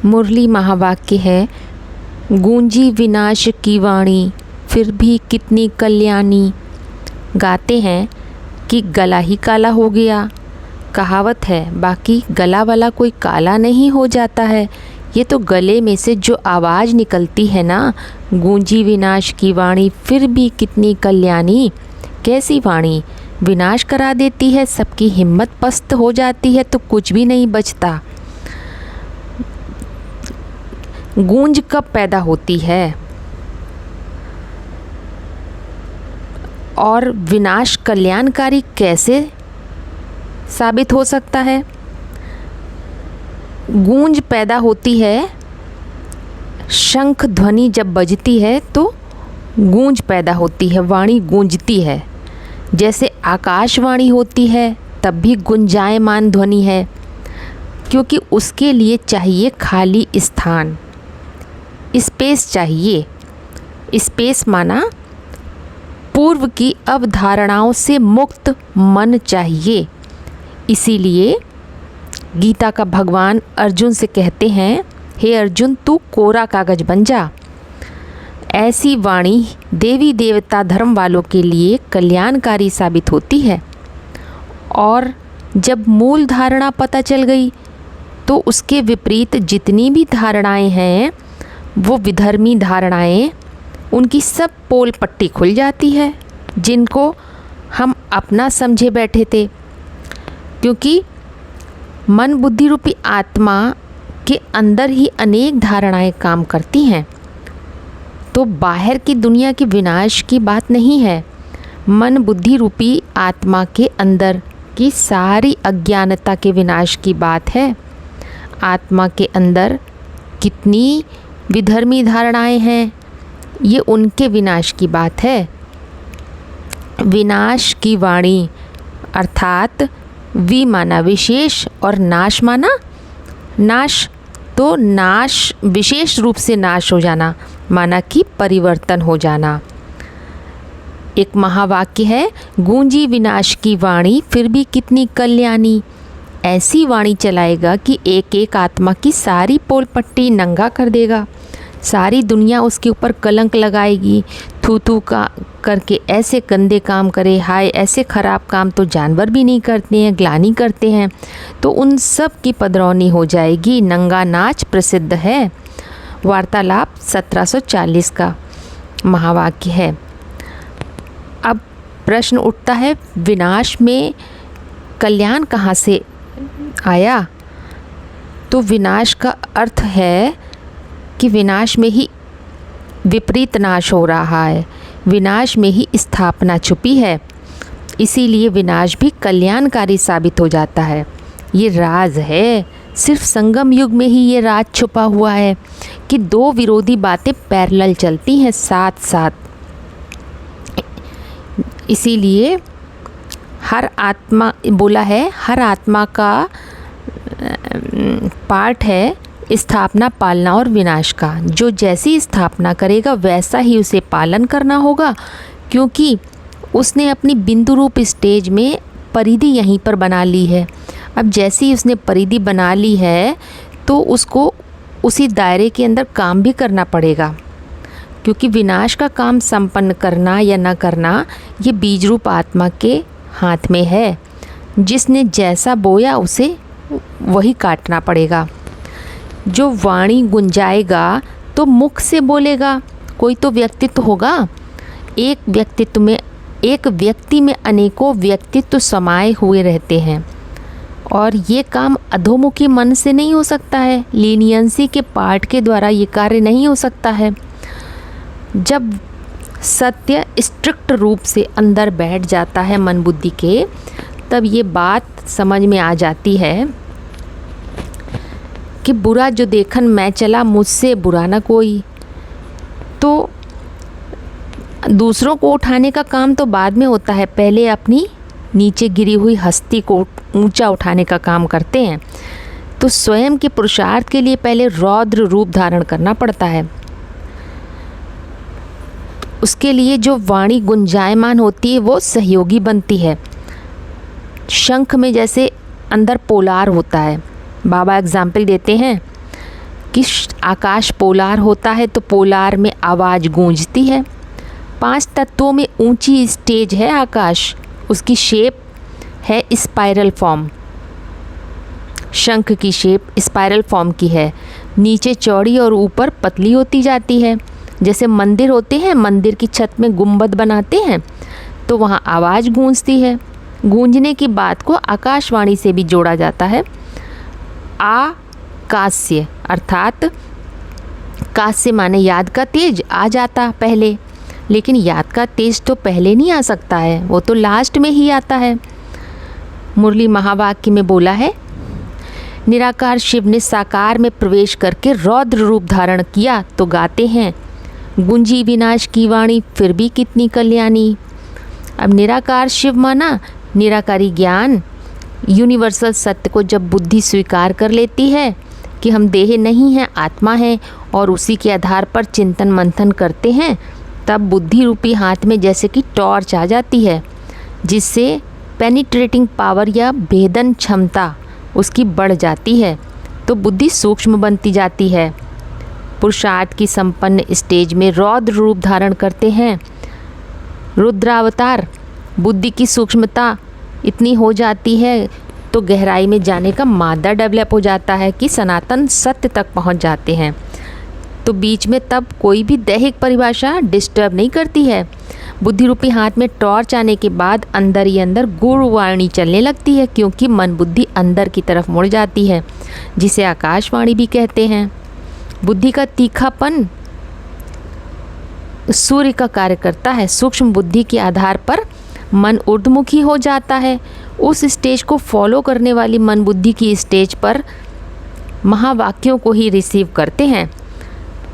मुरली महावाक्य है, गूंजी विनाश की वाणी फिर भी कितनी कल्याणी। गाते हैं कि गला ही काला हो गया। कहावत है, बाकी गला वाला कोई काला नहीं हो जाता है। ये तो गले में से जो आवाज़ निकलती है ना, गूंजी विनाश की वाणी फिर भी कितनी कल्याणी। कैसी वाणी विनाश करा देती है, सबकी हिम्मत पस्त हो जाती है तो कुछ भी नहीं बचता। गूंज कब पैदा होती है और विनाश कल्याणकारी कैसे साबित हो सकता है? गूंज पैदा होती है, शंख ध्वनि जब बजती है तो गूंज पैदा होती है, वाणी गूंजती है। जैसे आकाशवाणी होती है तब भी गुंजायमान ध्वनि है, क्योंकि उसके लिए चाहिए खाली स्थान, स्पेस चाहिए। स्पेस माना पूर्व की अवधारणाओं से मुक्त मन चाहिए। इसीलिए गीता का भगवान अर्जुन से कहते हैं, हे अर्जुन तू कोरा कागज बन जा। ऐसी वाणी देवी देवता धर्म वालों के लिए कल्याणकारी साबित होती है। और जब मूल धारणा पता चल गई तो उसके विपरीत जितनी भी धारणाएं हैं, वो विधर्मी धारणाएं, उनकी सब पोल पट्टी खुल जाती है, जिनको हम अपना समझे बैठे थे। क्योंकि मन बुद्धि रूपी आत्मा के अंदर ही अनेक धारणाएं काम करती हैं। तो बाहर की दुनिया के विनाश की बात नहीं है, मन बुद्धि रूपी आत्मा के अंदर की सारी अज्ञानता के विनाश की बात है। आत्मा के अंदर कितनी विधर्मी धारणाएं हैं, ये उनके विनाश की बात है। विनाश की वाणी अर्थात वि माना विशेष और नाश माना नाश। तो नाश विशेष रूप से नाश हो जाना, माना कि परिवर्तन हो जाना। एक महावाक्य है, गूंजी विनाश की वाणी फिर भी कितनी कल्याणी। ऐसी वाणी चलाएगा कि एक एक आत्मा की सारी पोल पट्टी नंगा कर देगा। सारी दुनिया उसके ऊपर कलंक लगाएगी, थू थू का करके ऐसे गंदे काम करे, हाय ऐसे ख़राब काम तो जानवर भी नहीं करते हैं, ग्लानि करते हैं, तो उन सब की पदरौनी हो जाएगी। नंगा नाच प्रसिद्ध है। वार्तालाप 1740 का महावाक्य है। अब प्रश्न उठता है, विनाश में कल्याण कहाँ से आया? तो विनाश का अर्थ है कि विनाश में ही विपरीत नाश हो रहा है, विनाश में ही स्थापना छुपी है। इसीलिए विनाश भी कल्याणकारी साबित हो जाता है। ये राज है, सिर्फ संगम युग में ही ये राज छुपा हुआ है कि दो विरोधी बातें पैरेलल चलती हैं साथ साथ। इसीलिए हर आत्मा बोला है, हर आत्मा का पार्ट है स्थापना, पालना और विनाश का। जो जैसी स्थापना करेगा वैसा ही उसे पालन करना होगा, क्योंकि उसने अपनी बिंदु रूप स्टेज में परिधि यहीं पर बना ली है। अब जैसे ही उसने परिधि बना ली है तो उसको उसी दायरे के अंदर काम भी करना पड़ेगा, क्योंकि विनाश का काम संपन्न करना या न करना ये बीज रूप आत्मा के हाथ में है। जिसने जैसा बोया उसे वही काटना पड़ेगा। जो वाणी गुंजाएगा तो मुख से बोलेगा, कोई तो व्यक्तित्व होगा। एक व्यक्ति में अनेकों व्यक्तित्व समाये हुए रहते हैं, और ये काम अधोमुखी मन से नहीं हो सकता है, लीनियंसी के पार्ट के द्वारा ये कार्य नहीं हो सकता है। जब सत्य स्ट्रिक्ट रूप से अंदर बैठ जाता है मन बुद्धि के, तब ये बात समझ में आ जाती है कि बुरा जो देखन मैं चला, मुझसे बुरा ना कोई। तो दूसरों को उठाने का काम तो बाद में होता है, पहले अपनी नीचे गिरी हुई हस्ती को ऊंचा उठाने का काम करते हैं। तो स्वयं के पुरुषार्थ के लिए पहले रौद्र रूप धारण करना पड़ता है। उसके लिए जो वाणी गुंजायमान होती है वो सहयोगी बनती है। शंख में जैसे अंदर पोलार होता है। बाबा एग्जाम्पल देते हैं कि आकाश पोलार होता है तो पोलार में आवाज़ गूंजती है। 5 तत्वों में ऊंची स्टेज है आकाश, उसकी शेप है स्पाइरल फॉर्म। शंख की शेप स्पाइरल फॉर्म की है, नीचे चौड़ी और ऊपर पतली होती जाती है। जैसे मंदिर होते हैं, मंदिर की छत में गुंबद बनाते हैं तो वहाँ आवाज़ गूंजती है। गूंजने की बात को आकाशवाणी से भी जोड़ा जाता है। आकाश्य अर्थात कास्य माने याद का तेज आ जाता पहले, लेकिन याद का तेज तो पहले नहीं आ सकता है, वो तो लास्ट में ही आता है। मुरली महावाक्य में बोला है, निराकार शिव ने साकार में प्रवेश करके रौद्र रूप धारण किया तो गाते हैं, गुंजी विनाश की वाणी फिर भी कितनी कल्याणी। अब निराकार शिव माना निराकारी ज्ञान, यूनिवर्सल सत्य को जब बुद्धि स्वीकार कर लेती है कि हम देह नहीं हैं, आत्मा है, और उसी के आधार पर चिंतन मंथन करते हैं, तब बुद्धि रूपी हाथ में जैसे कि टॉर्च आ जाती है, जिससे पेनिट्रेटिंग पावर या भेदन क्षमता उसकी बढ़ जाती है, तो बुद्धि सूक्ष्म बनती जाती है। पुरुषार्थ की संपन्न स्टेज में रौद्र रूप धारण करते हैं। रुद्रावतार बुद्धि की सूक्ष्मता इतनी हो जाती है तो गहराई में जाने का मादा डेवलप हो जाता है कि सनातन सत्य तक पहुंच जाते हैं। तो बीच में तब कोई भी दैहिक परिभाषा डिस्टर्ब नहीं करती है। बुद्धि रूपी हाथ में टॉर्च आने के बाद अंदर ही अंदर गुरुवाणी चलने लगती है, क्योंकि मन बुद्धि अंदर की तरफ मुड़ जाती है, जिसे आकाशवाणी भी कहते हैं। बुद्धि का तीखापन सूर्य का कार्य करता है। सूक्ष्म बुद्धि के आधार पर मन ऊर्ध्वमुखी हो जाता है। उस स्टेज को फॉलो करने वाली मन बुद्धि की स्टेज पर महावाक्यों को ही रिसीव करते हैं।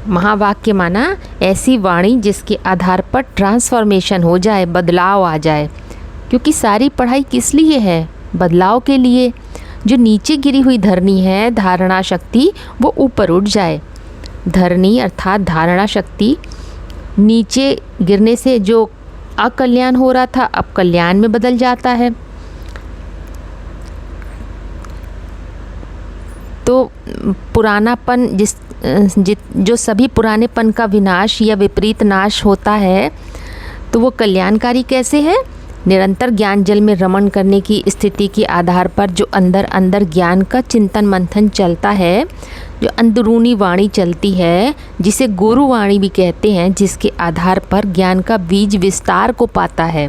महावाक्य माना ऐसी वाणी जिसके आधार पर ट्रांसफॉर्मेशन हो जाए, बदलाव आ जाए, क्योंकि सारी पढ़ाई किस लिए है? बदलाव के लिए। जो नीचे गिरी हुई धरनी है, धारणा शक्ति, वो ऊपर उठ जाए। धरनी अर्थात धारणा शक्ति नीचे गिरने से जो अकल्याण हो रहा था अब कल्याण में बदल जाता है। तो पुरानापन जो सभी पुरानेपन का विनाश या विपरीत नाश होता है, तो वो कल्याणकारी कैसे है? निरंतर ज्ञान जल में रमण करने की स्थिति के आधार पर जो अंदर अंदर ज्ञान का चिंतन मंथन चलता है, जो अंदरूनी वाणी चलती है, जिसे गुरु वाणी भी कहते हैं, जिसके आधार पर ज्ञान का बीज विस्तार को पाता है,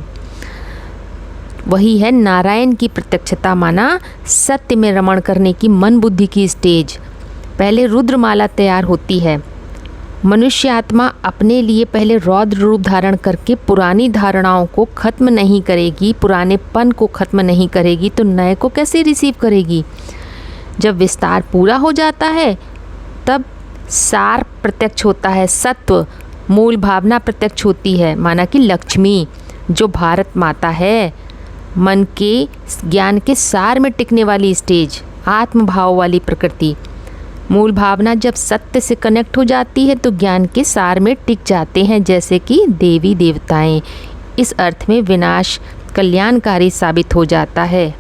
वही है नारायण की प्रत्यक्षता माना सत्य में रमण करने की मन बुद्धि की स्टेज। पहले रुद्रमाला तैयार होती है। मनुष्य आत्मा अपने लिए पहले रौद्र रूप धारण करके पुरानी धारणाओं को खत्म नहीं करेगी, पुरानेपन को खत्म नहीं करेगी, तो नए को कैसे रिसीव करेगी? जब विस्तार पूरा हो जाता है तब सार प्रत्यक्ष होता है, सत्व मूल भावना प्रत्यक्ष होती है, माना कि लक्ष्मी जो भारत माता है, मन के ज्ञान के सार में टिकने वाली स्टेज, आत्मभाव वाली प्रकृति। मूल भावना जब सत्य से कनेक्ट हो जाती है तो ज्ञान के सार में टिक जाते हैं, जैसे कि देवी देवताएं। इस अर्थ में विनाश कल्याणकारी साबित हो जाता है।